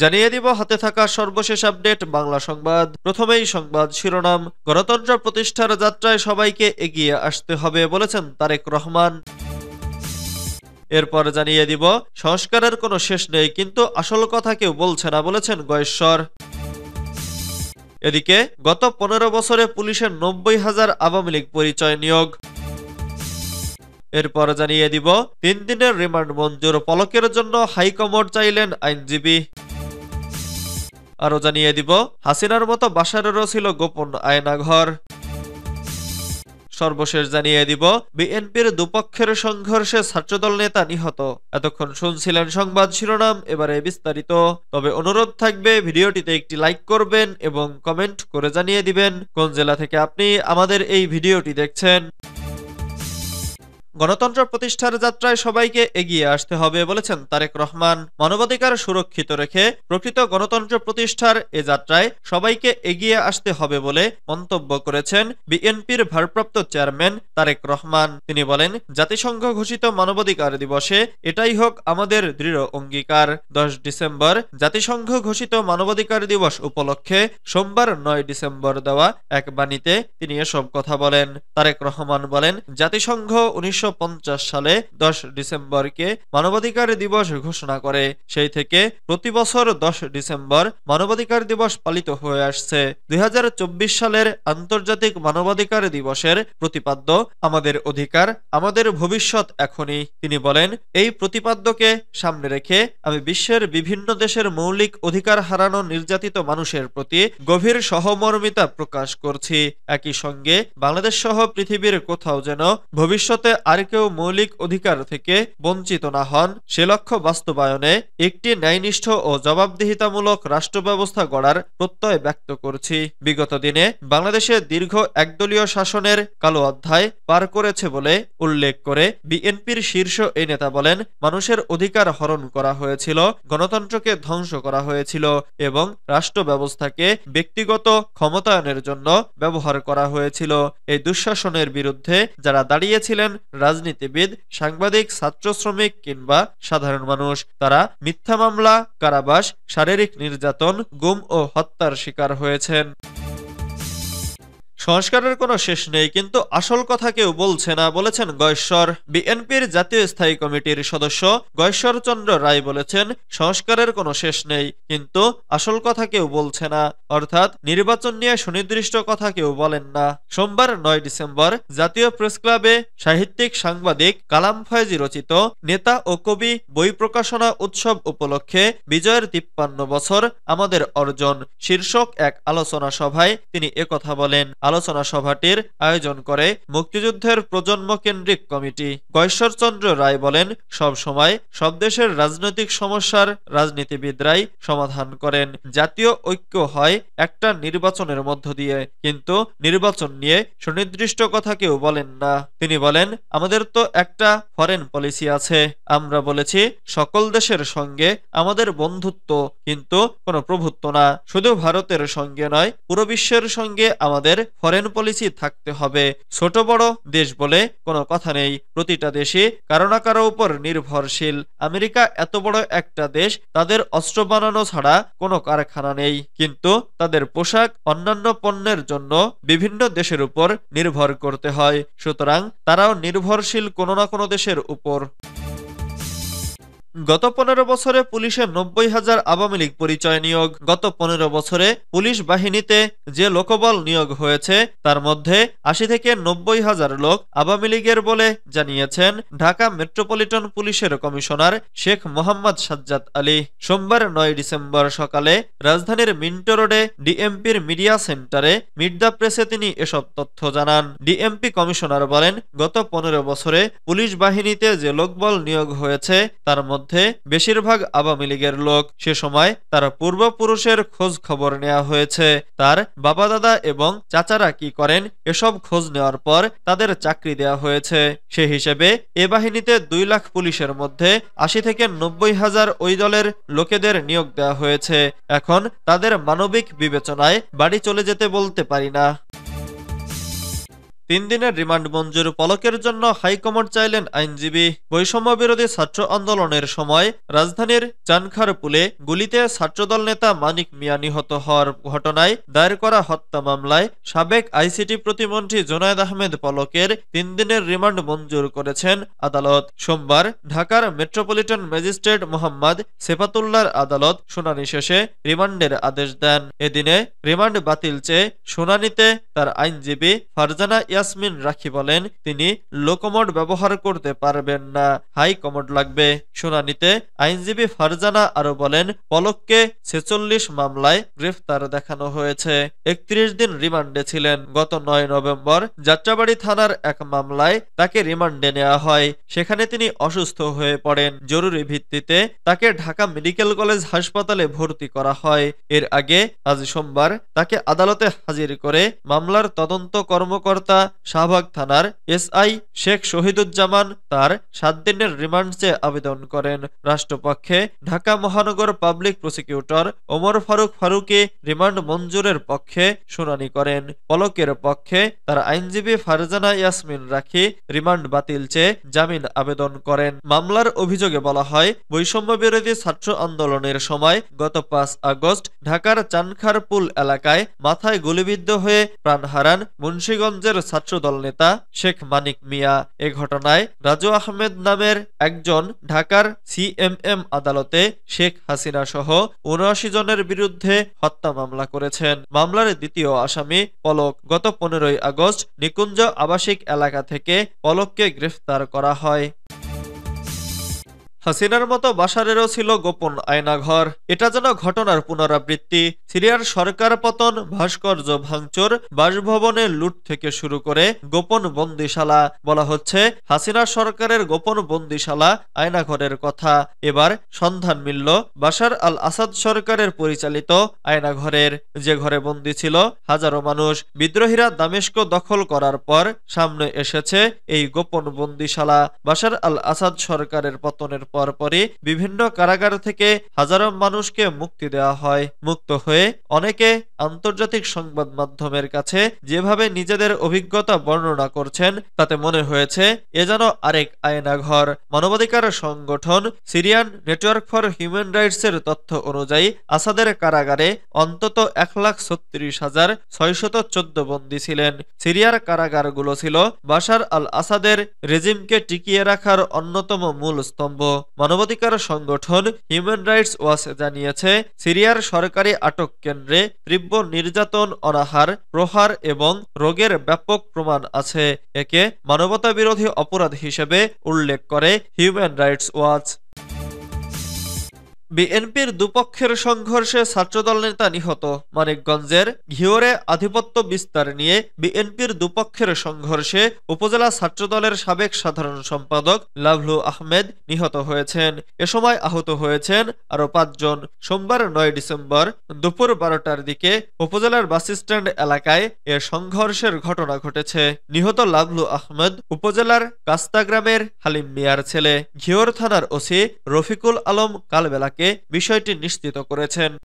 জানিয়ে দিব হাতে থাকা সর্বশেষ আপডেট বাংলা সংবাদ। প্রথমেই সংবাদ শিরোনাম। গণতন্ত্র প্রতিষ্ঠার যাত্রায় সবাইকে এগিয়ে আসতে হবে বলেছেন তারেক রহমান। এরপর জানিয়ে দিব সংস্কারের কোনো শেষ নেই, কিন্তু আসল কথা কেউ বলছে না বলেছেন গয়েশ্বর। এদিকে গত 15 বছরে পুলিশের 90,000 আওয়ামী লীগ পরিচয় নিয়োগ। এরপর জানিয়ে দিব 3 দিনের রিমান্ড মঞ্জুর, পলকের জন্য হাইকোর্ট চাইলেন আইনজীবী। আরো জানিয়ে দিব হাসিনার মতো বাশারেরও ছিল গোপন আয়নাঘর। সর্বশেষ জানিয়ে দিব বিএনপির দুপক্ষের সংঘর্ষে ছাত্রদল নেতা নিহত। এতক্ষণ শুনছিলেন সংবাদ শিরোনাম, এবারে বিস্তারিত। তবে অনুরোধ থাকবে ভিডিওটিতে একটি লাইক করবেন এবং কমেন্ট করে জানিয়ে দিবেন কোন জেলা থেকে আপনি আমাদের এই ভিডিওটি দেখছেন। গণতন্ত্র প্রতিষ্ঠার যাত্রায় সবাইকে এগিয়ে আসতে হবে বলেছেন তারেক রহমান। মানবাধিকার সুরক্ষিত রেখে প্রকৃত গণতন্ত্র প্রতিষ্ঠার এ যাত্রায় সবাইকে এগিয়ে আসতে হবে বলে মন্তব্য করেছেন বিএনপির ভারপ্রাপ্ত চেয়ারম্যান তারেক রহমান। তিনি বলেন, জাতিসংঘ ঘোষিত মানবাধিকার দিবসে এটাই হোক আমাদের দৃঢ় অঙ্গীকার। 10 ডিসেম্বর জাতিসংঘ ঘোষিত মানবাধিকার দিবস উপলক্ষে সোমবার 9 ডিসেম্বর দেওয়া এক বাণীতে তিনি এসব কথা বলেন। তারেক রহমান বলেন, জাতিসংঘ 1950 সালে 10 ডিসেম্বরকে মানবাধিকার দিবস ঘোষণা করে। সেই থেকে প্রতি বছর 10 ডিসেম্বর মানবাধিকার দিবস পালিত হয়ে আসছে। 2024 সালের আন্তর্জাতিক মানবাধিকার দিবসের প্রতিপাদ্য আমাদের অধিকার, আমাদের ভবিষ্যৎ এখনই। তিনি বলেন, এই প্রতিপাদ্যকে সামনে রেখে আমি বিশ্বের বিভিন্ন দেশের মৌলিক অধিকার হারানো নির্যাতিত মানুষের প্রতি গভীর সহমর্মিতা প্রকাশ করছি। একই সঙ্গে বাংলাদেশ সহ পৃথিবীর কোথাও যেন ভবিষ্যতে আর কেউ মৌলিক অধিকার থেকে বঞ্চিত না হন, সে লক্ষ্য বাস্তবায়নে একটি ন্যায়নিষ্ঠ ও জবাবদিহিতামূলক রাষ্ট্র ব্যবস্থা গড়ার প্রত্যয় ব্যক্ত করছি। বিগত দিনে বাংলাদেশে দীর্ঘ একদলীয় শাসনের কালো অধ্যায় পার করেছে বলে উল্লেখ করে বিএনপির শীর্ষ এই নেতা বলেন, মানুষের অধিকার হরণ করা হয়েছিল, গণতন্ত্রকে ধ্বংস করা হয়েছিল এবং রাষ্ট্র ব্যবস্থাকে ব্যক্তিগত ক্ষমতায়নের জন্য ব্যবহার করা হয়েছিল। এই দুঃশাসনের বিরুদ্ধে যারা দাঁড়িয়েছিলেন, রাজনীতিবিদ, সাংবাদিক, ছাত্র, শ্রমিক কিংবা সাধারণ মানুষ, তারা মিথ্যা মামলা, কারাবাস, শারীরিক নির্যাতন, গুম ও হত্যার শিকার হয়েছেন। সংস্কারের কোনো শেষ নেই, কিন্তু আসল কথা কেউ বলছে না বলেছেন গয়েশ্বর। বিএনপির জাতীয় স্থায়ী কমিটির সদস্য গয়েশ্বর চন্দ্র রায় বলেছেন, সংস্কারের কোনো শেষ নেই, কিন্তু আসল কথা কেউ বলছে না, অর্থাৎ নির্বাচন নিয়ে সুনির্দিষ্ট কথা কেউ বলেন না। সোমবার 9 ডিসেম্বর জাতীয় প্রেস ক্লাবে সাহিত্যিক সাংবাদিক কালাম ফয়েজী রচিত নেতা ও কবি বই প্রকাশনা উৎসব উপলক্ষে বিজয়ের 53 বছর আমাদের অর্জন শীর্ষক এক আলোচনা সভায় তিনি একথা বলেন। আলোচনা সভাটির আয়োজন করে মুক্তিযুদ্ধের প্রজন্ম কেন্দ্রিক কমিটি। গয়েশ্বরচন্দ্র রায় বলেন, সব সময় সব দেশের রাজনৈতিক সমস্যার রাজনীতিবিদরাই সমাধান করেন। জাতীয় ঐক্য হয় একটা নির্বাচনের মধ্য দিয়ে, কিন্তু নির্বাচন নিয়ে সুনির্দিষ্ট কথা কেউ বলেন না। তিনি বলেন, আমাদের তো একটা ফরেন পলিসি আছে, আমরা বলেছি সকল দেশের সঙ্গে আমাদের বন্ধুত্ব, কিন্তু কোনো প্রভুত্ব না। শুধু ভারতের সঙ্গে নয়, পুরো বিশ্বের সঙ্গে আমাদের ফরেন পলিসি থাকতে হবে। ছোট বড় দেশ বলে কোনো কথা নেই, প্রতিটা দেশই কারো না কারো উপর নির্ভরশীল। আমেরিকা এত বড় একটা দেশ, তাদের অস্ত্র বানানো ছাড়া কোনো কারখানা নেই, কিন্তু তাদের পোশাক, অন্যান্য পণ্যের জন্য বিভিন্ন দেশের উপর নির্ভর করতে হয়। সুতরাং তারাও নির্ভরশীল কোনো না কোনো দেশের উপর। গত 15 বছরে পুলিশের 90,000 আওয়ামী লীগ পরিচয় নিয়োগ। গত 15 বছরে পুলিশ বাহিনীতে যে লোকবল নিয়োগ হয়েছে, তার মধ্যে 80 থেকে 90,000 লোক আওয়ামী লীগের বলে জানিয়েছেন ঢাকা মেট্রোপলিটন পুলিশের কমিশনার শেখ মোহাম্মদ সাজ্জাদ আলী। সোমবার 9 ডিসেম্বর সকালে রাজধানীর মিন্টো রোডে ডিএমপির মিডিয়া সেন্টারে মিট দ্য প্রেসে তিনি এসব তথ্য জানান। ডিএমপি কমিশনার বলেন, গত 15 বছরে পুলিশ বাহিনীতে যে লোকবল নিয়োগ হয়েছে, তার মধ্যে বেশিরভাগ আওয়ামী লীগের লোক। সে সময় তার পূর্বপুরুষের খোঁজ খবর নেওয়া হয়েছে, তার বাবা, দাদা এবং চাচারা কি করেন এসব খোঁজ নেওয়ার পর তাদের চাকরি দেওয়া হয়েছে। সে হিসেবে এ বাহিনীতে 2 লাখ পুলিশের মধ্যে 80 থেকে 90,000 ওই দলের লোকেদের নিয়োগ দেওয়া হয়েছে। এখন তাদের মানবিক বিবেচনায় বাড়ি চলে যেতে বলতে পারি না। 3 দিনের রিমান্ড মঞ্জুর। পলকের জন্য হাইকমান্ড চাইলেন আইনজীবী। বৈষম্য বিরোধী ছাত্র আন্দোলনের সময় রাজধানীর চানখারপুলে গুলিতে ছাত্রদল নেতা মানিক মিয়া নিহত হওয়ার ঘটনায় দায়ের করা হত্যা মামলায় সাবেক আইসিটি প্রতিমন্ত্রী জোনায়েদ আহমেদ পলকের 3 দিনের রিমান্ড মঞ্জুর করেছেন আদালত। সোমবার ঢাকার মেট্রোপলিটন ম্যাজিস্ট্রেট মোহাম্মদ সেফাতুল্লাহর আদালত শুনানি শেষে রিমান্ডের আদেশ দেন। এদিনে রিমান্ড বাতিল চেয়ে শুনানিতে তার আইনজীবী ফারজানা ইয়াসমিন রাখি বলেন, তিনি লোকোমোড ব্যবহার করতে পারবেন না, হাই কমোড লাগবে। শুনানিতে আইনজীবী ফারজানা আরো বলেন, পলককে 46 মামলায় গ্রেফতার দেখানো হয়েছে। 31 দিন রিমান্ডে ছিলেন। গত 9 নভেম্বর যাত্রাবাড়ী থানার এক মামলায় তাকে রিমান্ডে নেওয়া হয়। সেখানে তিনি অসুস্থ হয়ে পড়েন। জরুরি ভিত্তিতে তাকে ঢাকা মেডিকেল কলেজ হাসপাতালে ভর্তি করা হয়। এর আগে আজ সোমবার তাকে আদালতে হাজির করে মামলার তদন্ত কর্মকর্তা শাহবাগ থানার এসআই শেখ শহীদুজ্জামান তার 7 দিনের রিমান্ড চেয়ে আবেদন করেন। রাষ্ট্রপক্ষে ঢাকা মহানগর public prosecutor Omar Faruk Faruki remand মঞ্জুরের পক্ষে শুনানি করেন। পলকের পক্ষে তার আইনজীবী ফারজানা ইয়াসমিন রাখি রিমান্ড বাতিল চেয়ে জামিন আবেদন করেন। মামলার অভিযোগে বলা হয়, বৈষম্য বিরোধী ছাত্র আন্দোলনের সময় গত 5 আগস্ট ঢাকার চানখারপুল এলাকায় মাথায় গুলিবিদ্ধ হয়ে প্রাণ হারান মুন্সিগঞ্জের ছাত্রদল নেতা শেখ মানিক মিয়া। এ ঘটনায় রাজু আহমেদ নামের একজন ঢাকার সিএমএম আদালতে শেখ হাসিনা সহ ৭৯ জনের বিরুদ্ধে হত্যা মামলা করেছেন। মামলার দ্বিতীয় আসামি পলক। গত 15 আগস্ট নিকুঞ্জ আবাসিক এলাকা থেকে পলককে গ্রেফতার করা হয়। হাসিনার মতো বাশারেরও ছিল গোপন আয়নাঘর। এটা যেন ঘটনার পুনরাবৃত্তি। সিরিয়ার সরকার পতন, ভাস্কর্য ভাঙচুর, বাসভবনে লুট থেকে শুরু করে গোপন বন্দিশালা। বলা হচ্ছে হাসিনা সরকারের গোপন বন্দিশালা আয়নাঘরের কথা। এবার সন্ধান মিলল বাশার আল আসাদ সরকারের পরিচালিত আয়নাঘরের, যে ঘরে বন্দী ছিল হাজারো মানুষ। বিদ্রোহীরা দামেস্ক দখল করার পর সামনে এসেছে এই গোপন বন্দিশালা। বাশার আল আসাদ সরকারের পতনের পরপরই বিভিন্ন কারাগার থেকে হাজারো মানুষকে মুক্তি দেওয়া হয়। মুক্ত হয়ে অনেকে আন্তর্জাতিক সংবাদ মাধ্যমের কাছে যেভাবে নিজেদের অভিজ্ঞতা বর্ণনা করছেন তাতে মনে হয়েছে এ যেন আরেক আয়নাঘর। মানবাধিকার সংগঠন সিরিয়ান নেটওয়ার্ক ফর হিউম্যান রাইটসের তথ্য অনুযায়ী আসাদের কারাগারে অন্তত 1,36,614 বন্দী ছিলেন। সিরিয়ার কারাগারগুলো ছিল বাশার আল আসাদের রেজিমকে টিকিয়ে রাখার অন্যতম মূল স্তম্ভ। মানবাধিকার সংগঠন হিউম্যান রাইটস ওয়াচ জানিয়েছে, সিরিয়ার সরকারি আটক কেন্দ্রে তীব্র নির্যাতন, অনাহার, প্রহার এবং রোগের ব্যাপক প্রমাণ আছে। একে মানবতাবিরোধী অপরাধ হিসেবে উল্লেখ করে হিউম্যান রাইটস ওয়াচ। বিএনপির দুপক্ষের সংঘর্ষে ছাত্রদল নেতা নিহত। মানিকগঞ্জের ঘিওরে আধিপত্য বিস্তার নিয়ে বিএনপির দুপক্ষের সংঘর্ষে উপজেলা ছাত্রদলের সাবেক সাধারণ সম্পাদক লাভলু আহমেদ নিহত হয়েছেন। এ সময় আহত হয়েছেন আরো 5 জন। সোমবার 9 ডিসেম্বর দুপুর 12টার দিকে উপজেলার বাসস্ট্যান্ড এলাকায় এ সংঘর্ষের ঘটনা ঘটেছে। নিহত লাভলু আহমেদ উপজেলার কাস্তা গ্রামের হালিম মিয়ার ছেলে। ঘিওর থানার ওসি রফিকুল আলম কালবেলাকে বিষয়টি নিশ্চিত করেছেন।